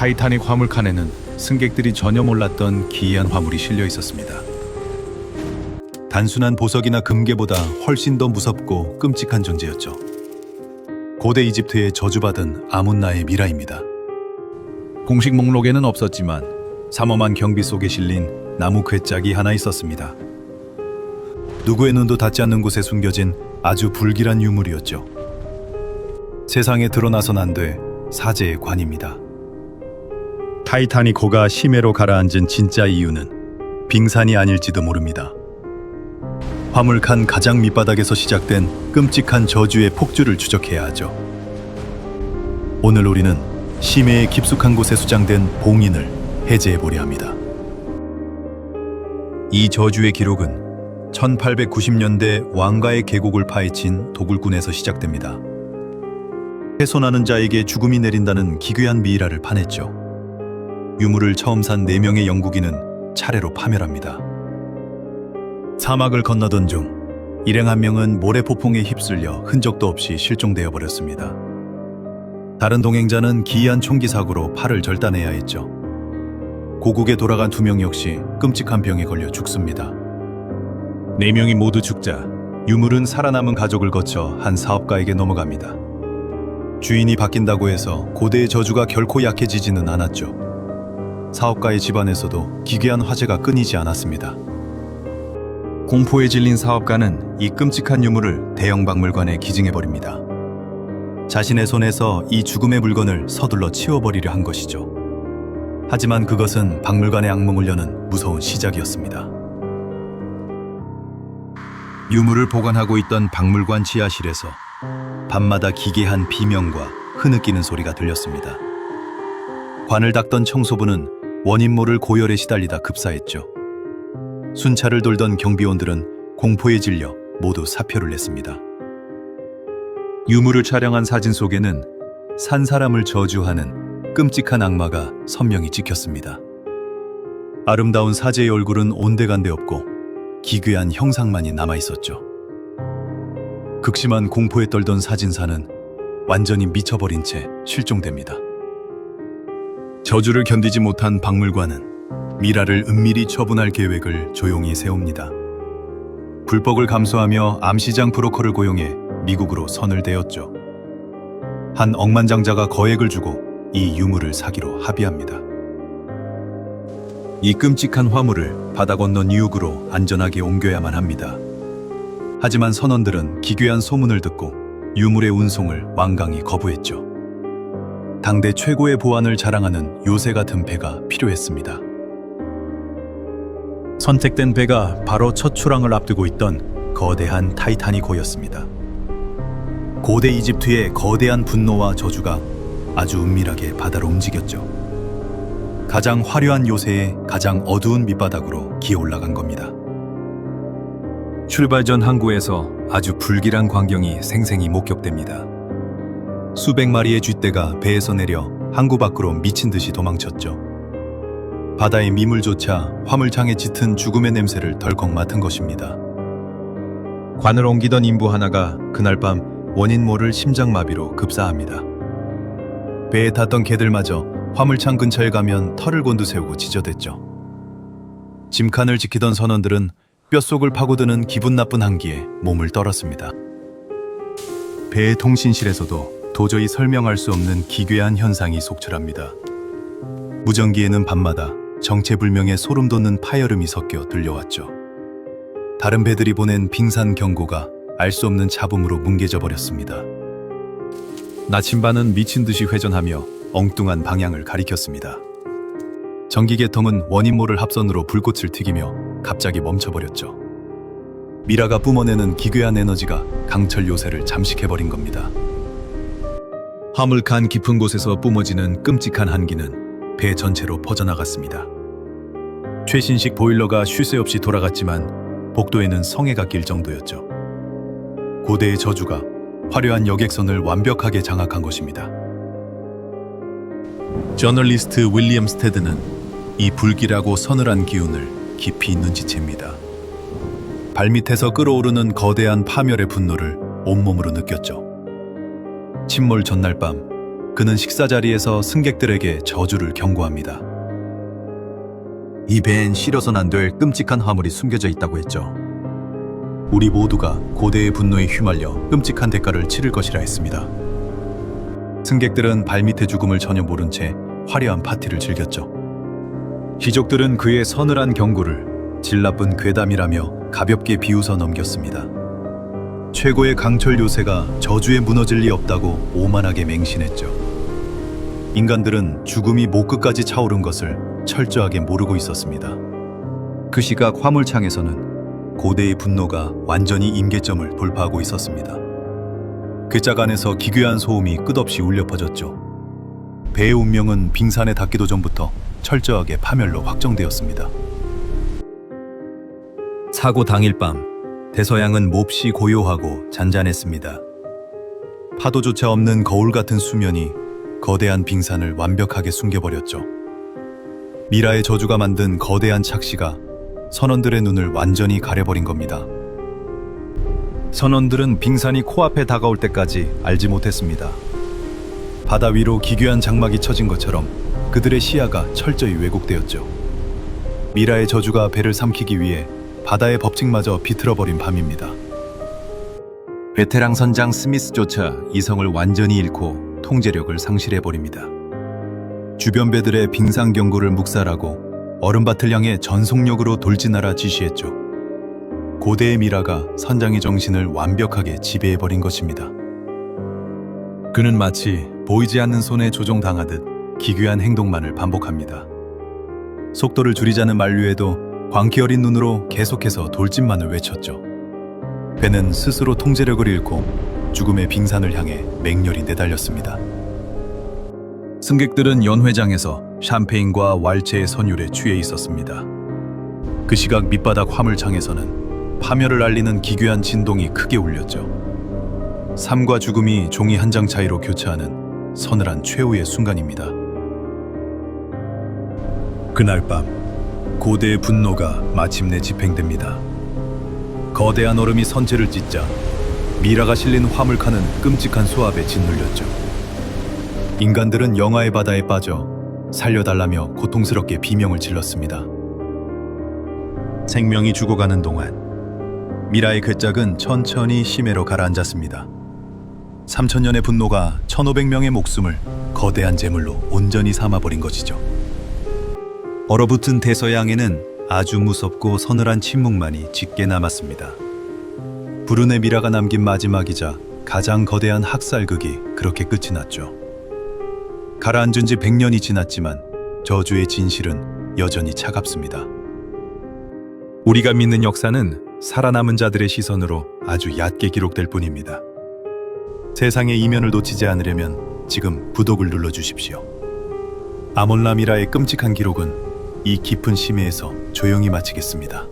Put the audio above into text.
타이타닉 화물칸에는 승객들이 전혀 몰랐던 기이한 화물이 실려 있었습니다. 단순한 보석이나 금괴보다 훨씬 더 무섭고 끔찍한 존재였죠. 고대 이집트에 저주받은 아문나의 미라입니다. 공식 목록에는 없었지만 삼엄한 경비 속에 실린 나무 괴짝이 하나 있었습니다. 누구의 눈도 닿지 않는 곳에 숨겨진 아주 불길한 유물이었죠. 세상에 드러나선 안 돼 사제의 관입니다. 타이타닉호가 심해로 가라앉은 진짜 이유는 빙산이 아닐지도 모릅니다. 화물칸 가장 밑바닥에서 시작된 끔찍한 저주의 폭주를 추적해야 하죠. 오늘 우리는 심해의 깊숙한 곳에 수장된 봉인을 해제해보려 합니다. 이 저주의 기록은 1890년대 왕가의 계곡을 파헤친 도굴꾼에서 시작됩니다. 훼손하는 자에게 죽음이 내린다는 기괴한 미이라를 파냈죠. 유물을 처음 산 4명의 영국인은 차례로 파멸합니다. 사막을 건너던 중 일행 한 명은 모래폭풍에 휩쓸려 흔적도 없이 실종되어 버렸습니다. 다른 동행자는 기이한 총기 사고로 팔을 절단해야 했죠. 고국에 돌아간 2명 역시 끔찍한 병에 걸려 죽습니다. 4명이 모두 죽자 유물은 살아남은 가족을 거쳐 한 사업가에게 넘어갑니다. 주인이 바뀐다고 해서 고대의 저주가 결코 약해지지는 않았죠. 사업가의 집안에서도 기괴한 화제가 끊이지 않았습니다. 공포에 질린 사업가는 이 끔찍한 유물을 대형 박물관에 기증해버립니다. 자신의 손에서 이 죽음의 물건을 서둘러 치워버리려 한 것이죠. 하지만 그것은 박물관의 악몽을 여는 무서운 시작이었습니다. 유물을 보관하고 있던 박물관 지하실에서 밤마다 기괴한 비명과 흐느끼는 소리가 들렸습니다. 관을 닦던 청소부는 원인 모를 고열에 시달리다 급사했죠. 순찰을 돌던 경비원들은 공포에 질려 모두 사표를 냈습니다. 유물을 촬영한 사진 속에는 산 사람을 저주하는 끔찍한 악마가 선명히 찍혔습니다. 아름다운 사제의 얼굴은 온데간데 없고 기괴한 형상만이 남아있었죠. 극심한 공포에 떨던 사진사는 완전히 미쳐버린 채 실종됩니다. 저주를 견디지 못한 박물관은 미라를 은밀히 처분할 계획을 조용히 세웁니다. 불법을 감수하며 암시장 브로커를 고용해 미국으로 선을 대었죠. 한 억만장자가 거액을 주고 이 유물을 사기로 합의합니다. 이 끔찍한 화물을 바다 건너 뉴욕으로 안전하게 옮겨야만 합니다. 하지만 선원들은 기괴한 소문을 듣고 유물의 운송을 완강히 거부했죠. 당대 최고의 보안을 자랑하는 요새 같은 배가 필요했습니다. 선택된 배가 바로 첫 출항을 앞두고 있던 거대한 타이타닉호였습니다. 고대 이집트의 거대한 분노와 저주가 아주 은밀하게 바다로 움직였죠. 가장 화려한 요새의 가장 어두운 밑바닥으로 기어 올라간 겁니다. 출발 전 항구에서 아주 불길한 광경이 생생히 목격됩니다. 수백 마리의 쥐떼가 배에서 내려 항구 밖으로 미친 듯이 도망쳤죠. 바다의 미물조차 화물창에 짙은 죽음의 냄새를 덜컥 맡은 것입니다. 관을 옮기던 인부 하나가 그날 밤 원인 모를 심장마비로 급사합니다. 배에 탔던 개들마저 화물창 근처에 가면 털을 곤두세우고 지저댔죠. 짐칸을 지키던 선원들은 뼛속을 파고드는 기분 나쁜 한기에 몸을 떨었습니다. 배의 통신실에서도 도저히 설명할 수 없는 기괴한 현상이 속출합니다. 무전기에는 밤마다 정체불명의 소름 돋는 파열음이 섞여 들려왔죠. 다른 배들이 보낸 빙산 경고가 알 수 없는 잡음으로 뭉개져 버렸습니다. 나침반은 미친 듯이 회전하며 엉뚱한 방향을 가리켰습니다. 전기계통은 원인 모를 합선으로 불꽃을 튀기며 갑자기 멈춰버렸죠. 미라가 뿜어내는 기괴한 에너지가 강철 요새를 잠식해버린 겁니다. 화물칸 깊은 곳에서 뿜어지는 끔찍한 한기는 배 전체로 퍼져나갔습니다. 최신식 보일러가 쉴 새 없이 돌아갔지만 복도에는 성해가 낄 정도였죠. 고대의 저주가 화려한 여객선을 완벽하게 장악한 것입니다. 저널리스트 윌리엄 스테드는 이 불길하고 서늘한 기운을 깊이 눈치챕니다. 발밑에서 끓어오르는 거대한 파멸의 분노를 온몸으로 느꼈죠. 침몰 전날 밤 그는 식사 자리에서 승객들에게 저주를 경고합니다. 이 배엔 실어선 안 될 끔찍한 화물이 숨겨져 있다고 했죠. 우리 모두가 고대의 분노에 휘말려 끔찍한 대가를 치를 것이라 했습니다. 승객들은 발밑의 죽음을 전혀 모른 채 화려한 파티를 즐겼죠. 귀족들은 그의 서늘한 경고를 질나쁜 괴담이라며 가볍게 비웃어 넘겼습니다. 최고의 강철 요새가 저주에 무너질 리 없다고 오만하게 맹신했죠. 인간들은 죽음이 목 끝까지 차오른 것을 철저하게 모르고 있었습니다. 그 시각 화물창에서는 고대의 분노가 완전히 임계점을 돌파하고 있었습니다. 그 짝 안에서 기괴한 소음이 끝없이 울려 퍼졌죠. 배의 운명은 빙산에 닿기도 전부터 철저하게 파멸로 확정되었습니다. 사고 당일 밤, 대서양은 몹시 고요하고 잔잔했습니다. 파도조차 없는 거울 같은 수면이 거대한 빙산을 완벽하게 숨겨버렸죠. 미라의 저주가 만든 거대한 착시가 선원들의 눈을 완전히 가려버린 겁니다. 선원들은 빙산이 코앞에 다가올 때까지 알지 못했습니다. 바다 위로 기괴한 장막이 쳐진 것처럼 그들의 시야가 철저히 왜곡되었죠. 미라의 저주가 배를 삼키기 위해 바다의 법칙마저 비틀어버린 밤입니다. 베테랑 선장 스미스조차 이성을 완전히 잃고 통제력을 상실해버립니다. 주변 배들의 빙상 경고를 묵살하고 얼음밭을 향해 전속력으로 돌진하라 지시했죠. 고대의 미라가 선장의 정신을 완벽하게 지배해버린 것입니다. 그는 마치 보이지 않는 손에 조종당하듯 기괴한 행동만을 반복합니다. 속도를 줄이자는 만류에도 광기 어린 눈으로 계속해서 돌진만을 외쳤죠. 배는 스스로 통제력을 잃고 죽음의 빙산을 향해 맹렬히 내달렸습니다. 승객들은 연회장에서 샴페인과 왈체의 선율에 취해 있었습니다. 그 시각 밑바닥 화물창에서는 파멸을 알리는 기괴한 진동이 크게 울렸죠. 삶과 죽음이 종이 한 장 차이로 교차하는 서늘한 최후의 순간입니다. 그날 밤, 고대의 분노가 마침내 집행됩니다. 거대한 얼음이 선체를 찢자 미라가 실린 화물칸은 끔찍한 수압에 짓눌렸죠. 인간들은 영하의 바다에 빠져 살려달라며 고통스럽게 비명을 질렀습니다. 생명이 죽어가는 동안 미라의 괴짝은 천천히 심해로 가라앉았습니다. 3000년의 분노가 1500명의 목숨을 거대한 재물로 온전히 삼아버린 것이죠. 얼어붙은 대서양에는 아주 무섭고 서늘한 침묵만이 짙게 남았습니다. 불운의 미라가 남긴 마지막이자 가장 거대한 학살극이 그렇게 끝이 났죠. 가라앉은 지 100년이 지났지만 저주의 진실은 여전히 차갑습니다. 우리가 믿는 역사는 살아남은 자들의 시선으로 아주 얕게 기록될 뿐입니다. 세상의 이면을 놓치지 않으려면 지금 구독을 눌러주십시오. 아몬라 미라의 끔찍한 기록은 이 깊은 심해에서 조용히 마치겠습니다.